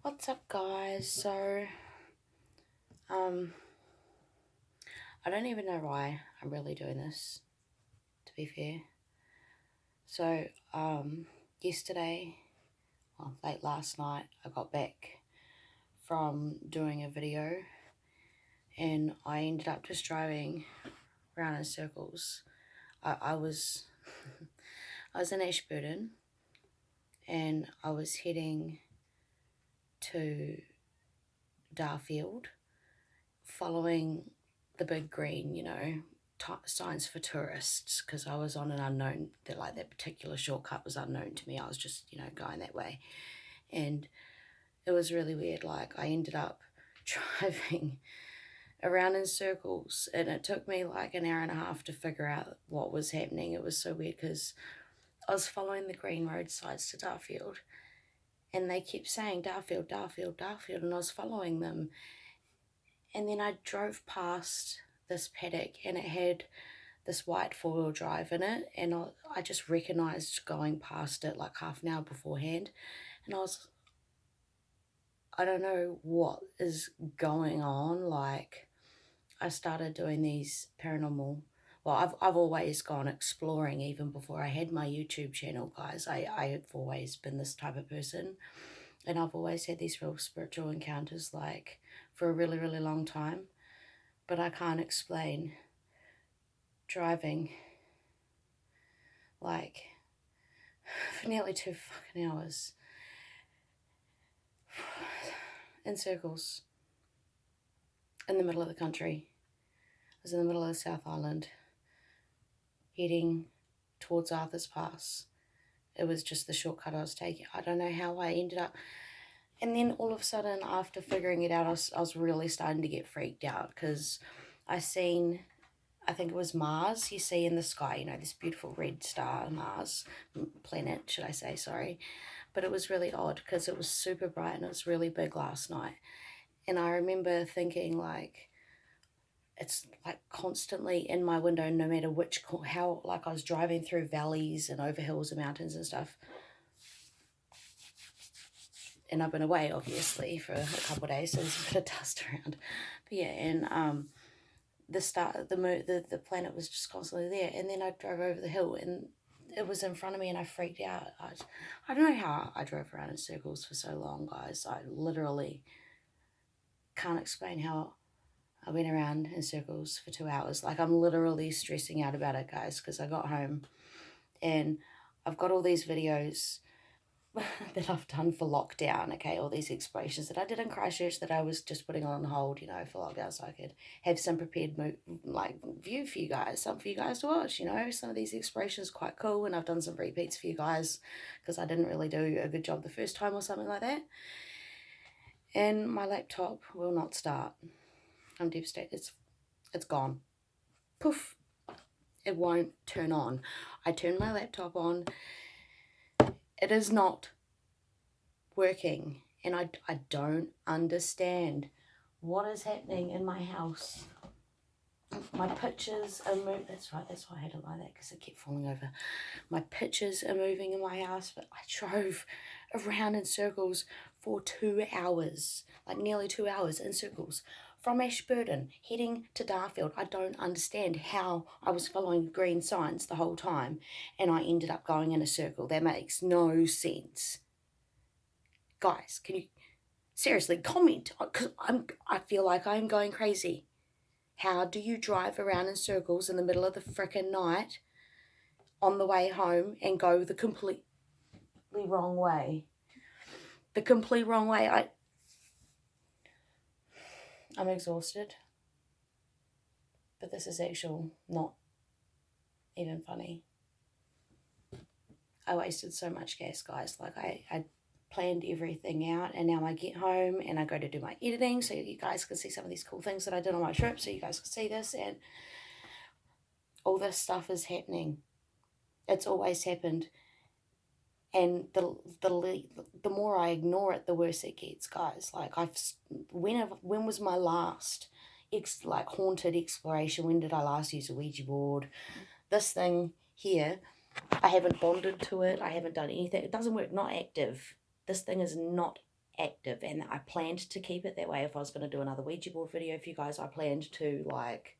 What's up, guys? So, I don't even know why I'm really doing this, to be fair. So, yesterday, late last night, I got back from doing a video and I ended up just driving around in circles. I was I was in Ashburton and I was heading to Darfield, following the big green, signs for tourists, because I was on an unknown, that particular shortcut was unknown to me. I was just, going that way. And it was really weird. Like, I ended up driving around in circles and it took me like an hour and a half to figure out what was happening. It was so weird because I was following the green road signs to Darfield and they kept saying Darfield, Darfield, Darfield, and I was following them. And then I drove past this paddock and it had this white four-wheel drive in it, and I just recognised going past it like half an hour beforehand, and I don't know what is going on. Like, I started doing these paranormal, well, I've always gone exploring even before I had my YouTube channel, guys. I've always been this type of person, and I've always had these real spiritual encounters, like, for a really, really long time, but I can't explain driving like for nearly 2 fucking hours in circles in the middle of the country. I was in the middle of the South Island heading towards Arthur's Pass. It was just the shortcut I was taking. I don't know how I ended up. And then all of a sudden, after figuring it out, I was really starting to get freaked out because I think it was Mars, you see in the sky, this beautiful red star, Mars, planet, should I say, sorry. But it was really odd because it was super bright and it was really big last night. And I remember thinking, like, it's like constantly in my window, no matter how, like, I was driving through valleys and over hills and mountains and stuff. And I've been away, obviously, for a couple of days, so there's a bit of dust around. But yeah, and the planet was just constantly there. And then I drove over the hill and it was in front of me and I freaked out. I don't know how I drove around in circles for so long, guys. I literally can't explain how I went around in circles for 2 hours. Like, I'm literally stressing out about it, guys, because I got home and I've got all these videos that I've done for lockdown, okay, all these explorations that I did in Christchurch that I was just putting on hold, for lockdown, so I could have some prepared view for you guys, some for you guys to watch. Some of these explorations are quite cool, and I've done some repeats for you guys because I didn't really do a good job the first time or something like that. And my laptop will not start. I'm devastated. It's gone. Poof. It won't turn on. I turned my laptop on. It is not working, and I don't understand what is happening in my house. My pictures are moving. That's right, that's why I had it like that, because it kept falling over. My pictures are moving in my house, but I drove around in circles for 2 hours, like nearly 2 hours in circles, from Ashburton heading to Darfield. I don't understand how I was following green signs the whole time and I ended up going in a circle. That makes no sense. Guys, can you seriously comment? Because I feel like I'm going crazy. How do you drive around in circles in the middle of the frickin' night on the way home and go the completely wrong way? The complete wrong way. I'm exhausted. But this is not even funny. I wasted so much gas, guys. Like, I planned everything out, and now I get home and I go to do my editing so you guys can see some of these cool things that I did on my trip, so you guys can see this, and all this stuff is happening. It's always happened, and the more I ignore it, the worse it gets, guys. Like, when was my last haunted exploration? When did I last use a Ouija board? This thing here, I haven't bonded to it. I haven't done anything. It doesn't work. Not active. This thing is not active, and I planned to keep it that way. If I was going to do another Ouija board video for you guys, I planned to like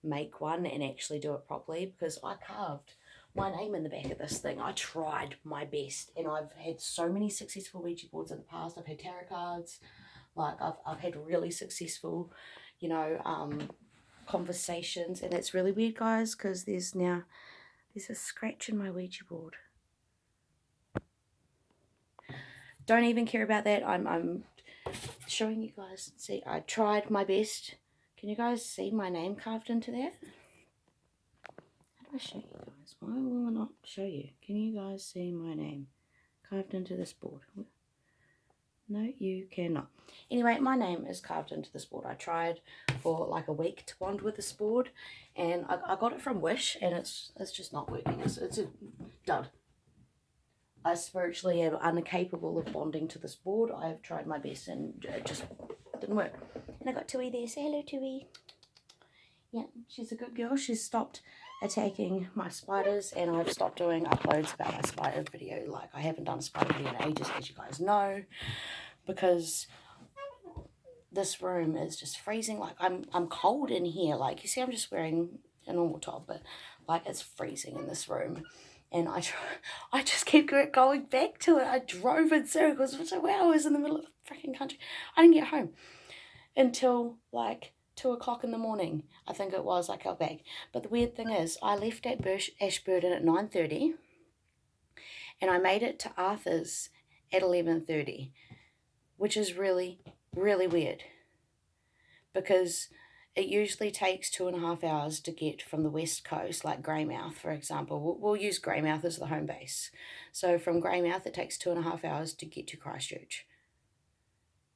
make one and actually do it properly, because I carved my name in the back of this thing. I tried my best, and I've had so many successful Ouija boards in the past. I've had tarot cards, like I've had really successful, you know, conversations, and it's really weird, guys, because there's a scratch in my Ouija board. Don't even care about that. I'm showing you guys. See, I tried my best. Can you guys see my name carved into that? How do I show you guys? Why will I not show you? Can you guys see my name carved into this board? No, you cannot. Anyway, my name is carved into this board. I tried for like a week to bond with this board, and I got it from Wish, and it's just not working. It's a dud. I spiritually am incapable of bonding to this board. I have tried my best, and it just didn't work. And I got Tui there. Say hello, Tui. Yeah, she's a good girl. She's stopped attacking my spiders, and I've stopped doing uploads about my spider video. Like, I haven't done a spider video in ages, as you guys know, because this room is just freezing. Like, I'm cold in here. Like, you see, I'm just wearing a normal top, but like, it's freezing in this room. And I just keep going back to it. I drove in circles for 2 hours in the middle of the freaking country. I didn't get home until like 2 o'clock in the morning. I think it was. I got back. But the weird thing is, I left at Ashburton at 9:30, and I made it to Arthur's at 11:30, which is really, really weird, because it usually takes 2.5 hours to get from the west coast, like Greymouth, for example. We'll use Greymouth as the home base. So from Greymouth, it takes 2.5 hours to get to Christchurch.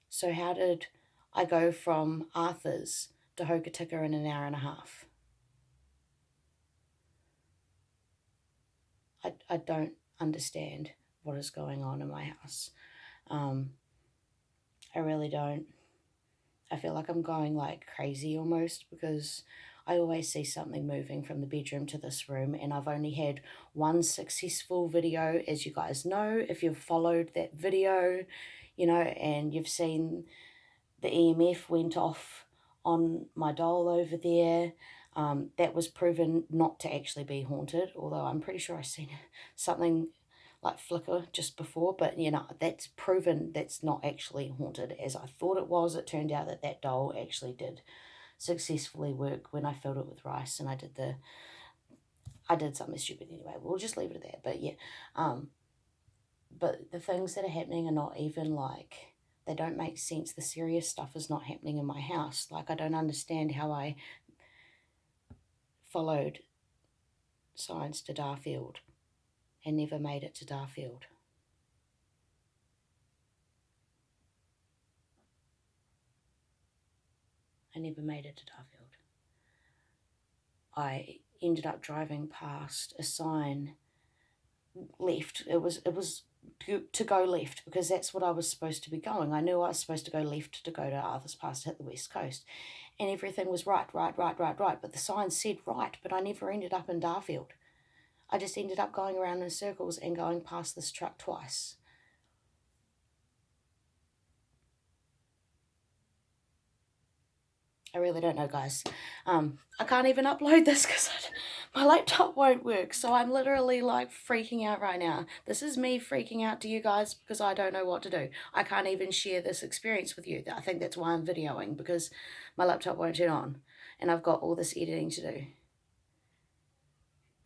So how did I go from Arthur's to Hokitika in an hour and a half? I don't understand what is going on in my house. I really don't. I feel like I'm going like crazy almost, because I always see something moving from the bedroom to this room, and I've only had one successful video, as you guys know, if you've followed that video, you know, and you've seen the EMF went off on my doll over there. That was proven not to actually be haunted, although I'm pretty sure I seen something like flicker just before, but you know, that's proven that's not actually haunted as I thought it was. It turned out that that doll actually did successfully work when I filled it with rice, and I did something stupid anyway. We'll just leave it at that. But yeah, but the things that are happening are not even like, they don't make sense. The serious stuff is not happening in my house. Like, I don't understand how I followed signs to Darfield and never made it to Darfield. I never made it to Darfield. I ended up driving past a sign left. It was to go left, because that's what I was supposed to be going. I knew I was supposed to go left to go to Arthur's Pass to hit the west coast, and everything was right, but the sign said right, but I never ended up in Darfield. I just ended up going around in circles and going past this truck twice. I really don't know, guys. I can't even upload this because my laptop won't work. So I'm literally like freaking out right now. This is me freaking out to you guys because I don't know what to do. I can't even share this experience with you. I think that's why I'm videoing, because my laptop won't turn on and I've got all this editing to do.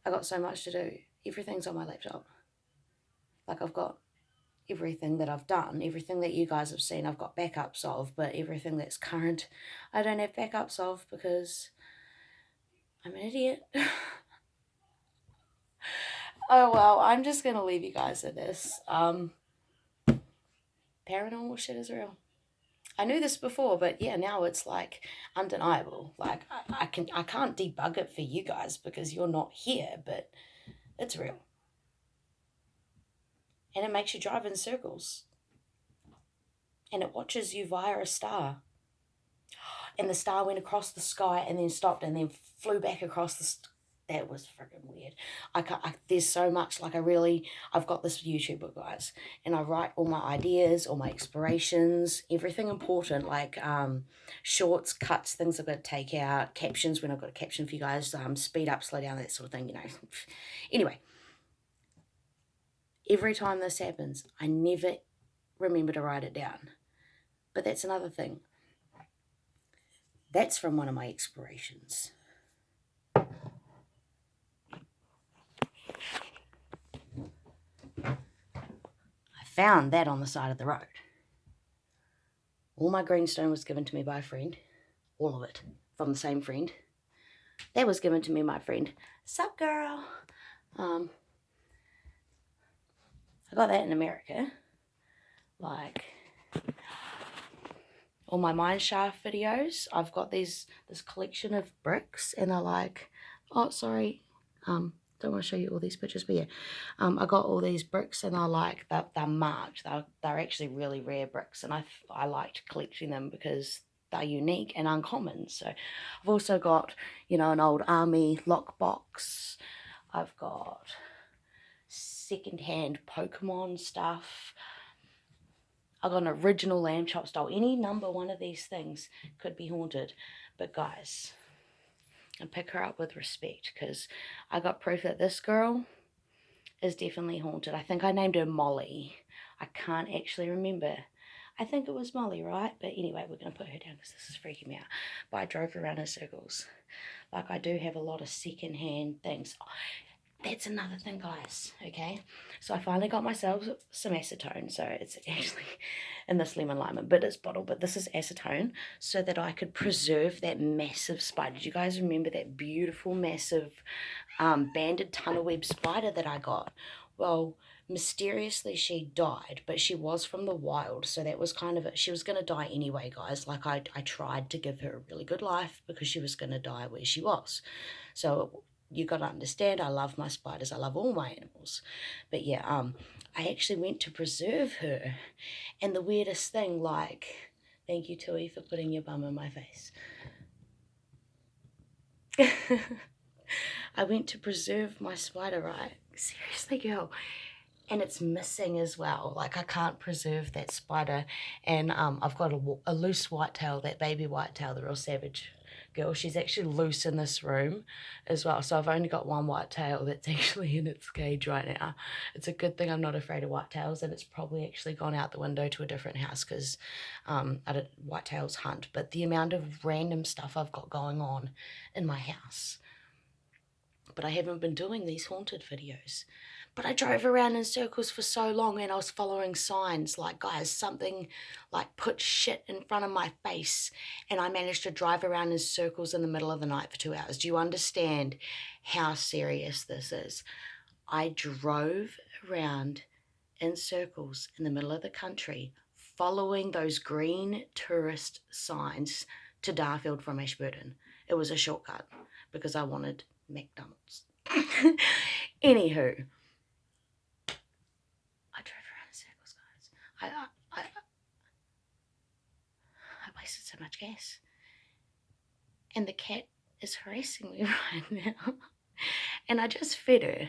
I got so much to do. Everything's on my laptop. Like, I've got everything that I've done, everything that you guys have seen, I've got backups of, but everything that's current, I don't have backups of because I'm an idiot. Oh well, I'm just gonna leave you guys at this. Paranormal shit is real. I knew this before, but yeah, now it's like undeniable. Like, I can't debug it for you guys because you're not here, but it's real. And it makes you drive in circles. And it watches you via a star. And the star went across the sky and then stopped and then flew back across that was freaking weird. There's so much, like I've got this YouTube book, guys, and I write all my ideas, all my inspirations, everything important, like shorts, cuts, things I've got to take out, captions when I've got a caption for you guys, speed up, slow down, that sort of thing, you know. Anyway, every time this happens, I never remember to write it down. But that's another thing. That's from one of my inspirations. I found that on the side of the road. All my greenstone was given to me by a friend. All of it. From the same friend. That was given to me by my friend. Sup, girl? I got that in America. Like, all my mineshaft videos, I've got this collection of bricks, and they're like, oh, sorry, don't want to show you all these pictures, but yeah, I got all these bricks, and they're marked. They're actually really rare bricks, and I liked collecting them because they're unique and uncommon. So I've also got, you know, an old army lockbox. I've got secondhand Pokemon stuff. I've got an original lamb chop style. Any number one of these things could be haunted. But guys, I pick her up with respect, because I got proof that this girl is definitely haunted. I think I named her Molly. I can't actually remember. I think it was Molly, right? But anyway, we're going to put her down because this is freaking me out. But I drove around in circles. Like, I do have a lot of second-hand things. That's another thing, guys, okay? So I finally got myself some acetone. So it's actually in this lemon lime, but it's bottle, but this is acetone, so that I could preserve that massive spider. Do you guys remember that beautiful, massive banded tunnel web spider that I got? Well, mysteriously she died, but she was from the wild, so that was kind of it. She was going to die anyway, guys. Like, I tried to give her a really good life because she was going to die where she was. So you got to understand, I love my spiders. I love all my animals. But yeah, I actually went to preserve her. And the weirdest thing, like, thank you, Tui, for putting your bum in my face. I went to preserve my spider, right? Seriously, girl. And it's missing as well. Like, I can't preserve that spider. And I've got a loose whitetail, that baby whitetail, the real savage girl. She's actually loose in this room as well. So I've only got one whitetail that's actually in its cage right now. It's a good thing I'm not afraid of whitetails, and it's probably actually gone out the window to a different house because whitetails hunt. But the amount of random stuff I've got going on in my house. But I haven't been doing these haunted videos. But I drove around in circles for so long, and I was following signs like, guys, something like put shit in front of my face, and I managed to drive around in circles in the middle of the night for 2 hours. Do you understand how serious this is? I drove around in circles in the middle of the country following those green tourist signs to Darfield from Ashburton. It was a shortcut because I wanted McDonald's. Anywho, I drove around in circles, guys. I wasted so much gas. And the cat is harassing me right now. And I just fed her.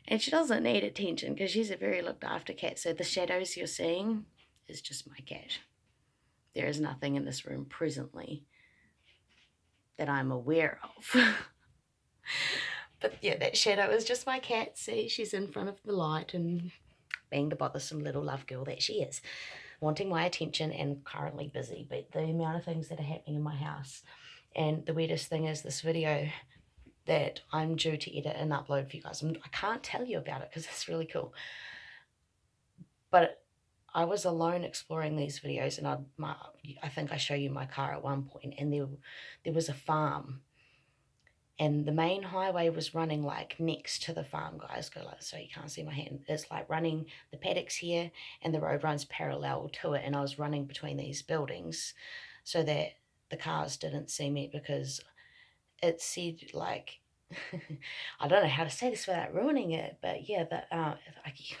And she doesn't need attention because she's a very looked after cat. So the shadows you're seeing is just my cat. There is nothing in this room presently that I'm aware of. But yeah, that shadow is just my cat. See, she's in front of the light and being the bothersome little love girl that she is, wanting my attention and currently busy. But the amount of things that are happening in my house. And the weirdest thing is this video that I'm due to edit and upload for you guys. I can't tell you about it because it's really cool. But I was alone exploring these videos, and I think I show you my car at one point, and there was a farm. And the main highway was running like next to the farm, guys. Go like, so you can't see my hand. It's like running the paddocks here, and the road runs parallel to it. And I was running between these buildings so that the cars didn't see me, because it said like, I don't know how to say this without ruining it, but yeah,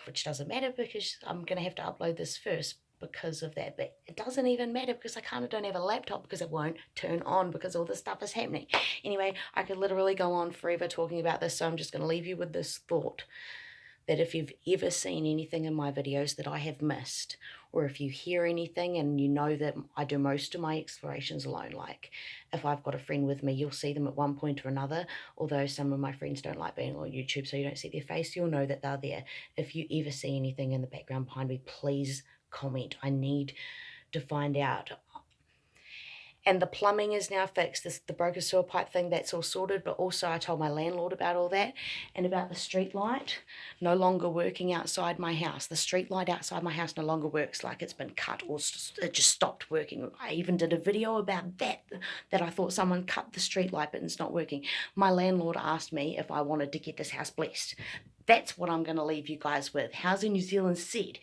which doesn't matter because I'm going to have to upload this first because of that. But it doesn't even matter because I kind of don't have a laptop because it won't turn on because all this stuff is happening. Anyway, I could literally go on forever talking about this, so I'm just going to leave you with this thought, that if you've ever seen anything in my videos that I have missed, or if you hear anything and you know that I do most of my explorations alone, like if I've got a friend with me, you'll see them at one point or another, although some of my friends don't like being on YouTube, so you don't see their face, you'll know that they're there. If you ever see anything in the background behind me, please comment. I need to find out. And the plumbing is now fixed. The broken sewer pipe thing, that's all sorted. But also I told my landlord about all that, and about the street light no longer working outside my house. The street light outside my house no longer works, like it's been cut or it just stopped working. I even did a video about that I thought someone cut the street light but it's not working. My landlord asked me if I wanted to get this house blessed. That's what I'm going to leave you guys with. Housing New Zealand said,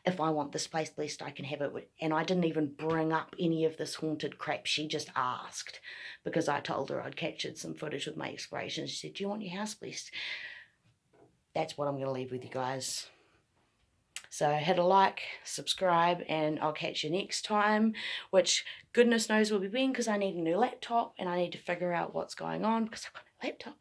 if I want this place blessed, I can have it. And I didn't even bring up any of this haunted crap. She just asked because I told her I'd captured some footage with my explorations. She said, do you want your house blessed? That's what I'm going to leave with you guys. So hit a like, subscribe, and I'll catch you next time, which goodness knows will be when, because I need a new laptop and I need to figure out what's going on because I've got a laptop.